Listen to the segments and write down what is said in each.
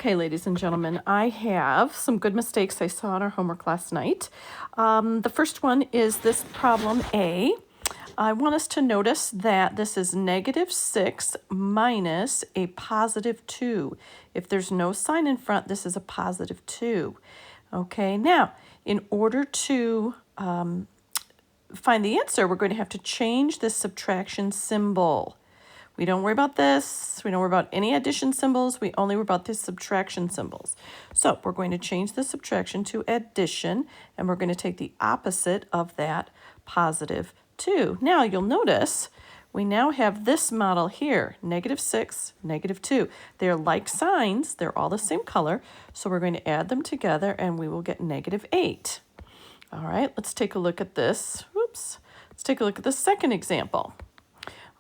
Okay, ladies and gentlemen, I have some good mistakes I saw in our homework last night. The first one is this problem A. I want us to notice that this is -6 minus a +2. If there's no sign in front, this is a +2. Okay, now, in order to find the answer, we're going to have to change this subtraction symbol. We don't worry about this. We don't worry about any addition symbols. We only worry about the subtraction symbols. So we're going to change the subtraction to addition, and we're going to take the opposite of that +2. Now you'll notice we now have this model here, -6, -2. They're like signs. They're all the same color. So we're going to add them together, and we will get -8. All right, let's take a look at this. Oops. Let's take a look at the second example.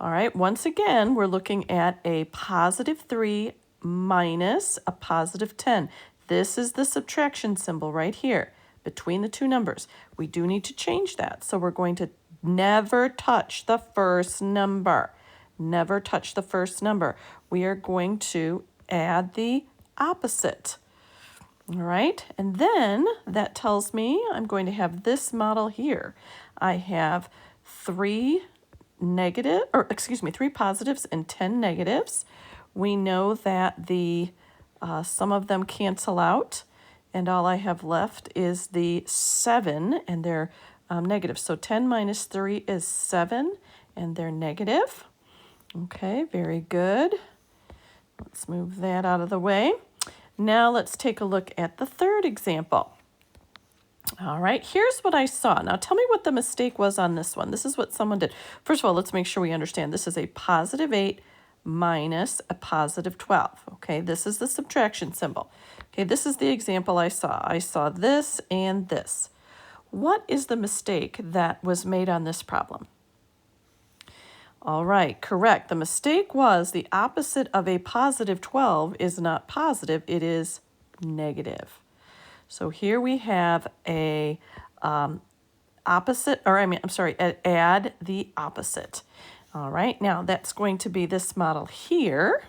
All right, once again, we're looking at a +3 minus a +10. This is the subtraction symbol right here between the two numbers. We do need to change that. So we're going to never touch the first number. Never touch the first number. We are going to add the opposite. All right, and then that tells me I'm going to have this model here. I have 3 positives and 10 negatives. We know that the some of them cancel out, and all I have left is the 7, and they're negative. So 10 minus 3 is 7, and they're negative. Okay, very good. Let's move that out of the way. Now let's take a look at the third example. All right, here's what I saw. Now tell me what the mistake was on this one. This is what someone did. First of all, let's make sure we understand. This is a +8 minus a +12. Okay, this is the subtraction symbol. Okay, this is the example I saw. I saw this and this. What is the mistake that was made on this problem? All right, correct. The mistake was the opposite of a +12 is not positive, it is negative. So here we have a add the opposite. All right, now that's going to be this model here.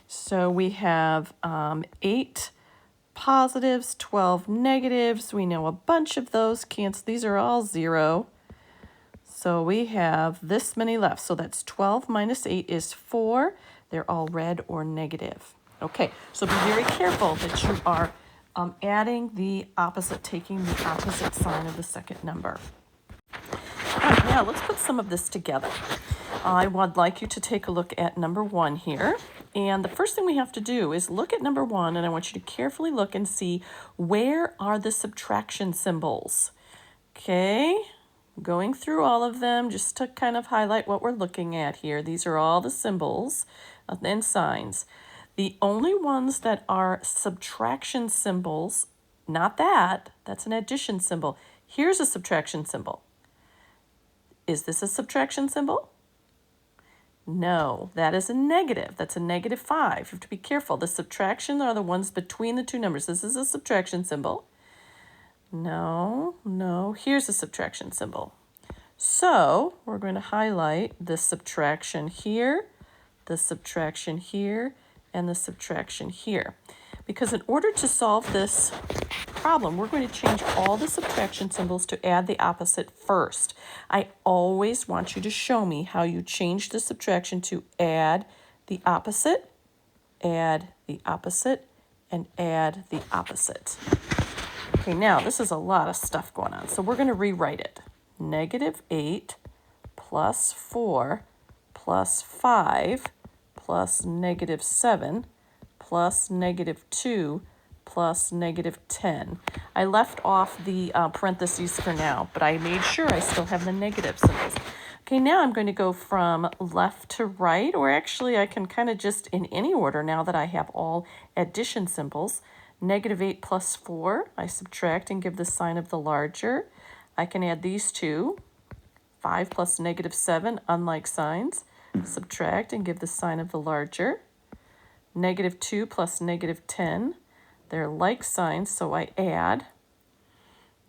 So we have 8 positives, 12 negatives. We know a bunch of those cancel. These are all 0. So we have this many left. So that's 12 minus 8 is 4. They're all red or negative. Okay, so be very careful that you are adding the opposite, taking the opposite sign of the second number. All right, now let's put some of this together. I would like you to take a look at number 1 here. And the first thing we have to do is look at number 1, and I want you to carefully look and see where are the subtraction symbols. Okay, going through all of them just to kind of highlight what we're looking at here. These are all the symbols and signs. The only ones that are subtraction symbols, not that, that's an addition symbol. Here's a subtraction symbol. Is this a subtraction symbol? No, that is a negative. That's a -5. You have to be careful. The subtraction are the ones between the two numbers. This is a subtraction symbol. No, here's a subtraction symbol. So we're going to highlight the subtraction here, the subtraction here, and the subtraction here. Because in order to solve this problem, we're going to change all the subtraction symbols to add the opposite first. I always want you to show me how you change the subtraction to add the opposite, and add the opposite. Okay, now this is a lot of stuff going on, so we're going to rewrite it. -8 plus 4 plus 5 plus -7 plus -2 plus -10. I left off the parentheses for now, but I made sure I still have the negative symbols. Okay, now I'm going to go from left to right, or actually I can kind of just in any order now that I have all addition symbols. -8 plus 4, I subtract and give the sign of the larger. I can add these two. 5 plus -7, unlike signs. Subtract and give the sign of the larger. -2 plus -10. They're like signs, so I add.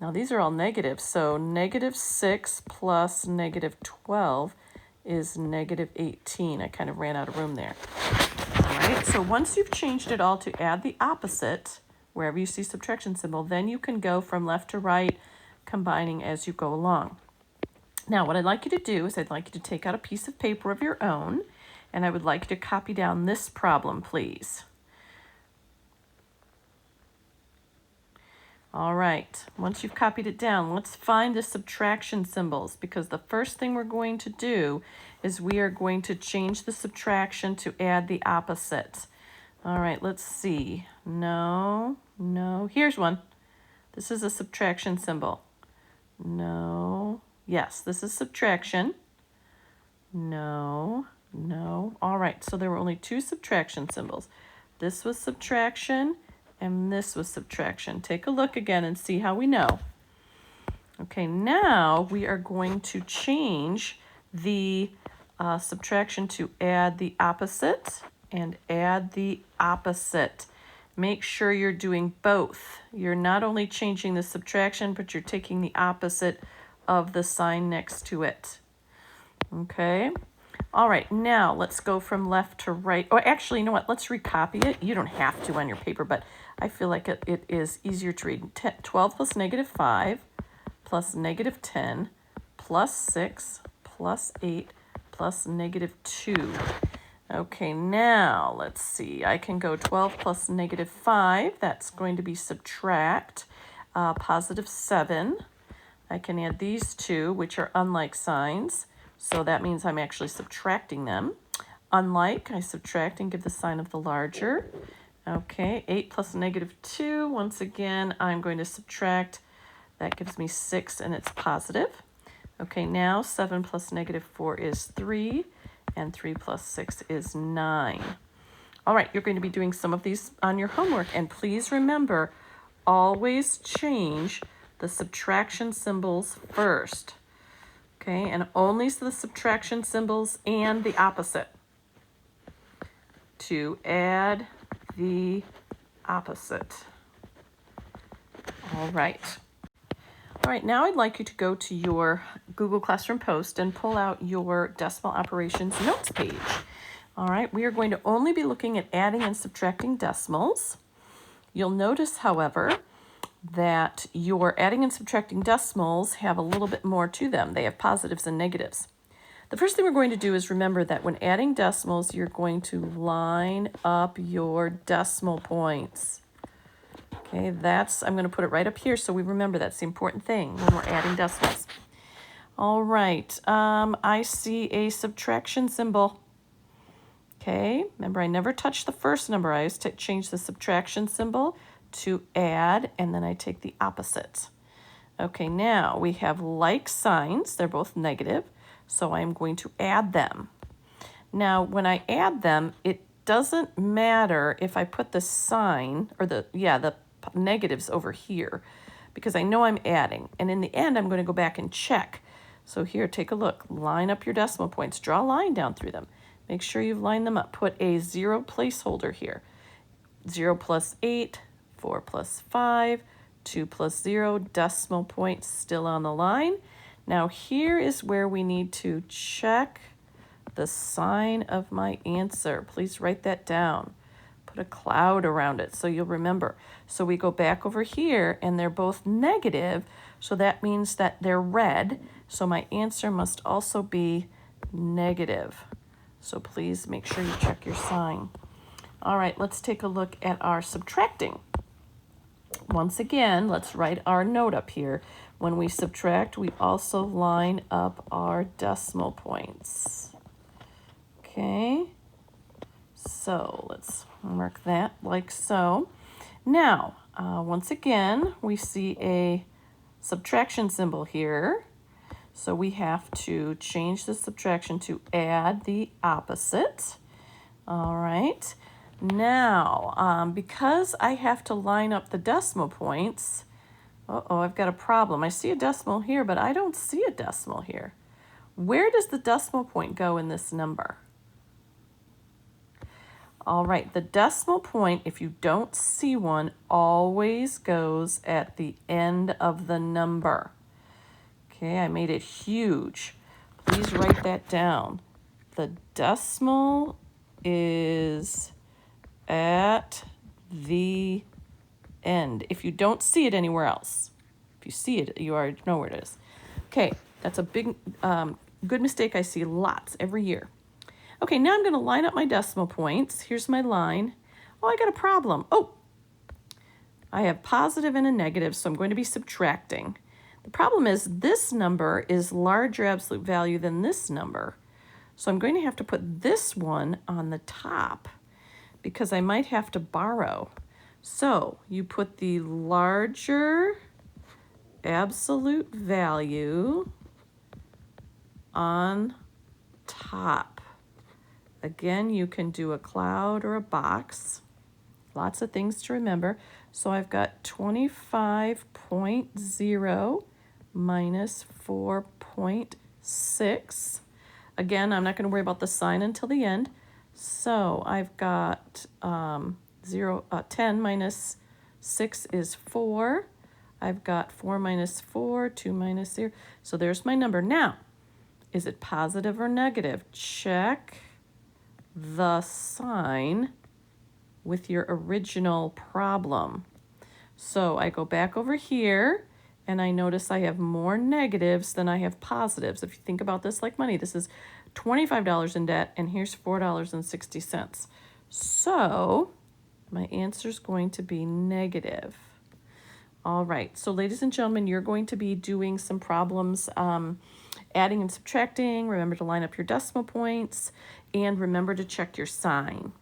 Now these are all negative, so -6 plus -12 is -18. I kind of ran out of room there. All right. Okay, so once you've changed it all to add the opposite, wherever you see subtraction symbol, then you can go from left to right, combining as you go along. Now, what I'd like you to do is I'd like you to take out a piece of paper of your own, and I would like you to copy down this problem, please. All right, once you've copied it down, let's find the subtraction symbols, because the first thing we're going to do is we are going to change the subtraction to add the opposite. All right, let's see. No, here's one. This is a subtraction symbol. No, yes, this is subtraction. No. All right, so there were only two subtraction symbols. This was subtraction, and this was subtraction. Take a look again and see how we know. Okay, now we are going to change the subtraction to add the opposite and add the opposite. Make sure you're doing both. You're not only changing the subtraction, but you're taking the opposite of the sign next to it. Okay. All right, now let's go from left to right. Oh, actually, you know what? Let's recopy it. You don't have to on your paper, but I feel like it is easier to read. 12 plus negative 5 plus negative 10 plus 6 plus 8 plus negative 2. Okay, now let's see. I can go 12 plus negative 5. That's going to be subtract positive 7. I can add these two, which are unlike signs. So that means I'm actually subtracting them. Unlike, I subtract and give the sign of the larger. Okay, 8 plus negative 2. Once again, I'm going to subtract. That gives me 6, and it's positive. Okay, now 7 plus negative 4 is 3, and 3 plus 6 is 9. All right, you're going to be doing some of these on your homework, and please remember, always change the subtraction symbols first. Okay, and only the subtraction symbols and the opposite to add the opposite. All right. All right, now I'd like you to go to your Google Classroom Post and pull out your decimal operations notes page. All right, we are going to only be looking at adding and subtracting decimals. You'll notice, however, that your adding and subtracting decimals have a little bit more to them. They have positives and negatives. The first thing we're going to do is remember that when adding decimals, you're going to line up your decimal points. Okay, I'm going to put it right up here so we remember that's the important thing when we're adding decimals. All right, I see a subtraction symbol. Okay, remember I never touch the first number. I always change the subtraction symbol to add, and then I take the opposite. Okay, now we have like signs. They're both negative, so I'm going to add them. Now, when I add them, it doesn't matter if I put the sign, or the negatives over here, because I know I'm adding. And in the end, I'm going to go back and check. So here, take a look. Line up your decimal points. Draw a line down through them. Make sure you've lined them up. Put a 0 placeholder here. 0 plus 8, 4 plus 5, 2 plus 0, decimal point still on the line. Now here is where we need to check the sign of my answer. Please write that down. Put a cloud around it so you'll remember. So we go back over here and they're both negative, so that means that they're red. So my answer must also be negative. So please make sure you check your sign. All right, let's take a look at our subtracting. Once again, let's write our note up here. When we subtract, we also line up our decimal points. Okay, so let's mark that like so. Now, once again, we see a subtraction symbol here. So we have to change the subtraction to add the opposite. All right. Now, because I have to line up the decimal points, I've got a problem. I see a decimal here, but I don't see a decimal here. Where does the decimal point go in this number? All right, the decimal point, if you don't see one, always goes at the end of the number. Okay, I made it huge. Please write that down. The decimal is at the end. If you don't see it anywhere else, if you see it, you already know where it is. Okay, that's a big, good mistake I see lots every year. Okay, now I'm going to line up my decimal points. Here's my line. Oh, I got a problem. Oh, I have positive and a negative, so I'm going to be subtracting. The problem is this number is larger absolute value than this number. So I'm going to have to put this one on the top because I might have to borrow. So you put the larger absolute value on top. Again, you can do a cloud or a box. Lots of things to remember. So I've got 25.0 minus 4.6. Again, I'm not going to worry about the sign until the end. So I've got 10 minus 6 is 4. I've got 4 minus 4, 2 minus 0. So there's my number. Now, is it positive or negative? Check the sign with your original problem. So I go back over here and I notice I have more negatives than I have positives. If you think about this like money, this is $25 in debt and here's $4.60. So my answer is going to be negative. All right, so ladies and gentlemen, you're going to be doing some problems, adding and subtracting. Remember to line up your decimal points and remember to check your sign.